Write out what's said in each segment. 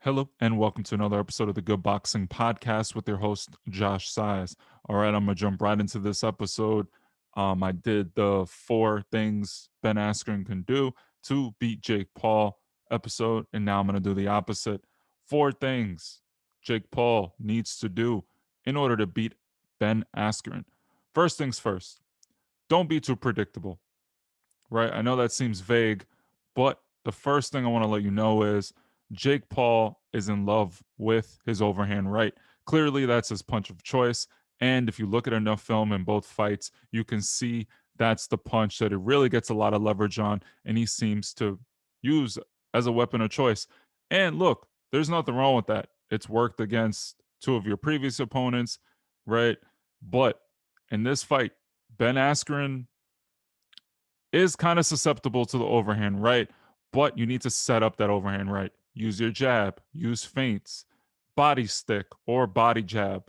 Hello and welcome to another episode of the Good Boxing Podcast with your host Josh Size. All right, I'm gonna jump right into this episode. I did the four things Ben Askren can do to beat Jake Paul episode, and now I'm gonna do the opposite. Four things Jake Paul needs to do in order to beat Ben Askren. First things first, don't be too predictable. Right? I know that seems vague, but the first thing I want to let you know is Jake Paul is in love with his overhand right. Clearly, that's his punch of choice. And if you look at enough film in both fights, you can see that's the punch that it really gets a lot of leverage on, and he seems to use as a weapon of choice. And look, there's nothing wrong with that. It's worked against two of your previous opponents, right? But in this fight, Ben Askren is kind of susceptible to the overhand right, but you need to set up that overhand right. Use your jab, use feints, body stick or body jab,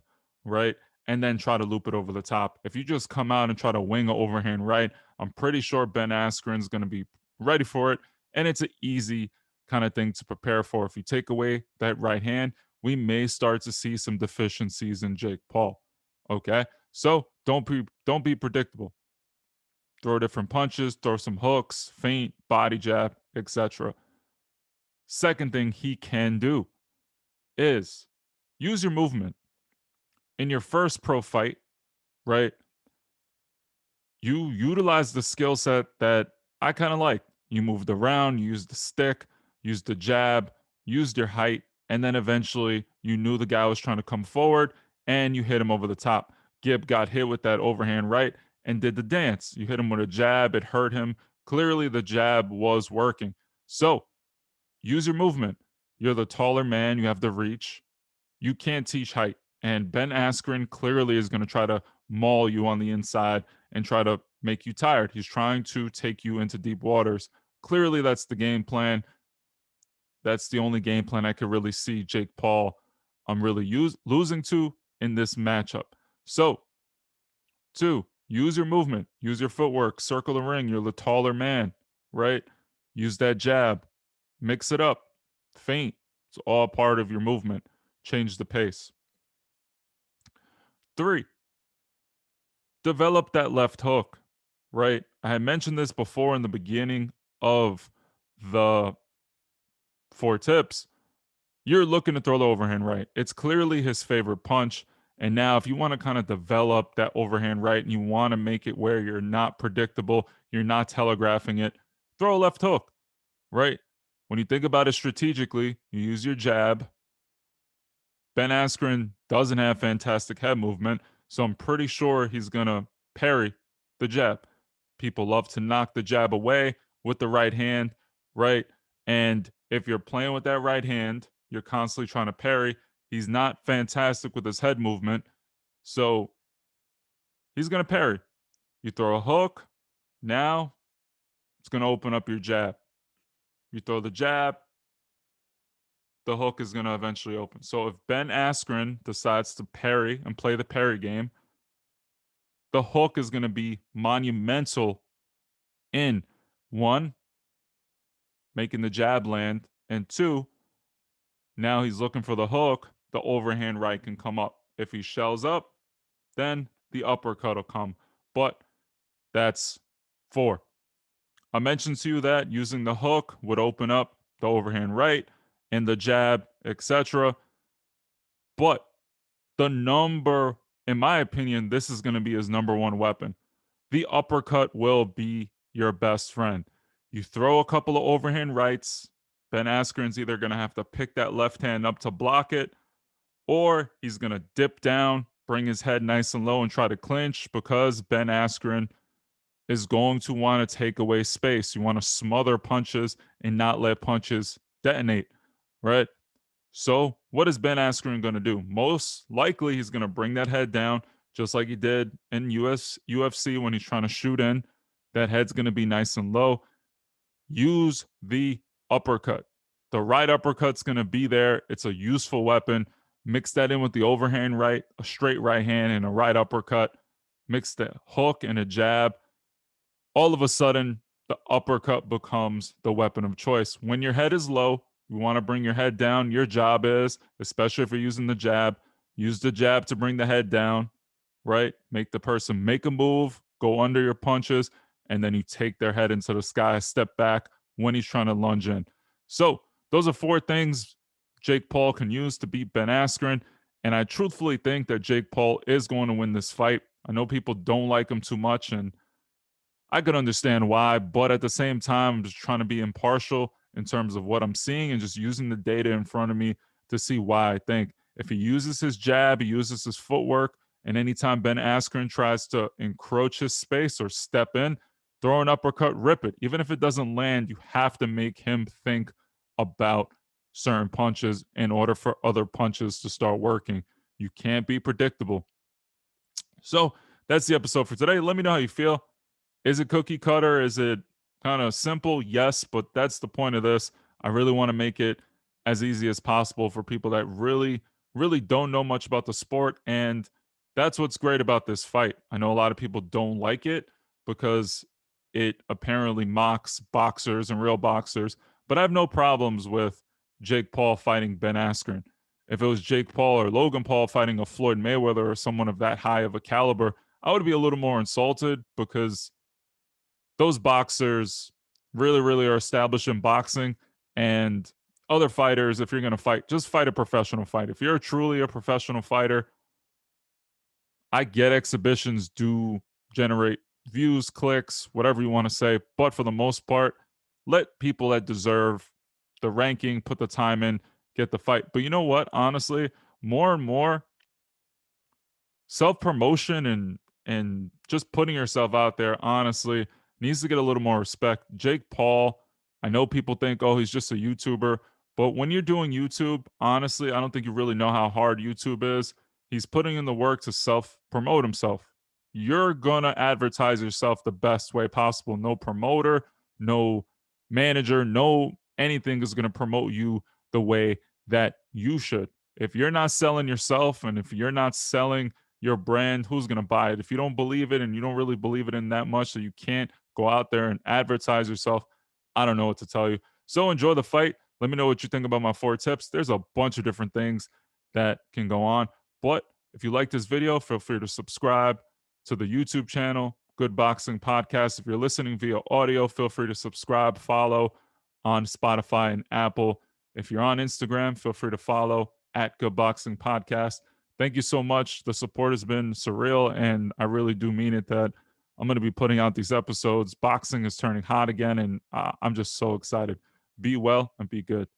right? And then try to loop it over the top. If you just come out and try to wing an overhand right, I'm pretty sure Ben Askren's going to be ready for it. And it's an easy kind of thing to prepare for. If you take away that right hand, we may start to see some deficiencies in Jake Paul. Okay? So don't be predictable. Throw different punches, throw some hooks, feint, body jab, etc. Second thing he can do is use your movement. In your first pro fight, right? You utilize the skill set that I kind of like. You moved around, you used the stick, used the jab, used your height, and then eventually you knew the guy was trying to come forward and you hit him over the top. Gibb got hit with that overhand right and did the dance. You hit him with a jab, it hurt him. Clearly, the jab was working. So use your movement. You're the taller man, you have the reach. You can't teach height. And Ben Askren clearly is going to try to maul you on the inside and try to make you tired. He's trying to take you into deep waters. Clearly, that's the game plan. That's the only game plan I could really see Jake Paul really losing to in this matchup. So, two, use your movement, use your footwork, circle the ring. You're the taller man, right? Use that jab, mix it up, feint. It's all part of your movement. Change the pace. Three, develop that left hook, right? I had mentioned this before in the beginning of the four tips. You're looking to throw the overhand right. It's clearly his favorite punch. And now, if you want to kind of develop that overhand right and you want to make it where you're not predictable, you're not telegraphing it, throw a left hook, right? When you think about it strategically, you use your jab. Ben Askren doesn't have fantastic head movement, so I'm pretty sure he's going to parry the jab. People love to knock the jab away with the right hand, right? And if you're playing with that right hand, you're constantly trying to parry. He's not fantastic with his head movement, so he's going to parry. You throw a hook, now it's going to open up your jab. You throw the jab, the hook is going to eventually open. So if Ben Askren decides to parry and play the parry game, the hook is going to be monumental in one, making the jab land, and two, now he's looking for the hook, the overhand right can come up. If he shells up, then the uppercut will come. But that's four. I mentioned to you that using the hook would open up the overhand right and the jab, etc. But the number, in my opinion, this is going to be his number one weapon. The uppercut will be your best friend. You throw a couple of overhand rights. Ben Askren's either going to have to pick that left hand up to block it, or he's going to dip down, bring his head nice and low, and try to clinch because Ben Askren is going to want to take away space. You want to smother punches and not let punches detonate, right? So, what is Ben Askren going to do? Most likely, he's going to bring that head down, just like he did in UFC when he's trying to shoot in. That head's going to be nice and low. Use the uppercut. The right uppercut's going to be there. It's a useful weapon. Mix that in with the overhand right, a straight right hand, and a right uppercut. Mix the hook and a jab. All of a sudden, the uppercut becomes the weapon of choice. When your head is low, You want to bring your head down. Your job is, especially if you're using the jab, use the jab to bring the head down, right? Make the person make a move, go under your punches, and then you take their head into the sky, step back when he's trying to lunge in. So, those are four things Jake Paul can use to beat Ben Askren. And I truthfully think that Jake Paul is going to win this fight. I know people don't like him too much, and I could understand why, but at the same time, I'm just trying to be impartial in terms of what I'm seeing and just using the data in front of me to see why I think. If he uses his jab, he uses his footwork, and anytime Ben Askren tries to encroach his space or step in, throw an uppercut, rip it. Even if it doesn't land, you have to make him think about certain punches in order for other punches to start working. You can't be predictable. So that's the episode for today. Let me know how you feel. Is it cookie cutter? Is it kind of simple? Yes, but that's the point of this. I really want to make it as easy as possible for people that really, really don't know much about the sport. And that's what's great about this fight. I know a lot of people don't like it because it apparently mocks boxers and real boxers, but I have no problems with Jake Paul fighting Ben Askren. If it was Jake Paul or Logan Paul fighting a Floyd Mayweather or someone of that high of a caliber, I would be a little more insulted because those boxers really, really are established in boxing. And other fighters, if you're going to fight, just fight a professional fight. If you're truly a professional fighter, I get exhibitions do generate views, clicks, whatever you want to say. But for the most part, let people that deserve the ranking put the time in, get the fight. But you know what? Honestly, more and more, self promotion and just putting yourself out there honestly needs to get a little more respect. Jake Paul, I know people think, oh, he's just a YouTuber, but when you're doing YouTube, honestly, I don't think you really know how hard YouTube is. He's putting in the work to self promote himself. You're gonna advertise yourself the best way possible. No promoter, no manager, no anything is gonna promote you the way that you should. If you're not selling yourself and if you're not selling your brand, who's going to buy it? If you don't believe it and you don't really believe it in that much, so you can't go out there and advertise yourself, I don't know what to tell you. So enjoy the fight. Let me know what you think about my four tips. There's a bunch of different things that can go on. But if you like this video, feel free to subscribe to the YouTube channel, Good Boxing Podcast. If you're listening via audio, feel free to subscribe, follow on Spotify and Apple. If you're on Instagram, feel free to follow at Good Boxing Podcast. Thank you so much. The support has been surreal, and I really do mean it that I'm going to be putting out these episodes. Boxing is turning hot again, and I'm just so excited. Be well and be good.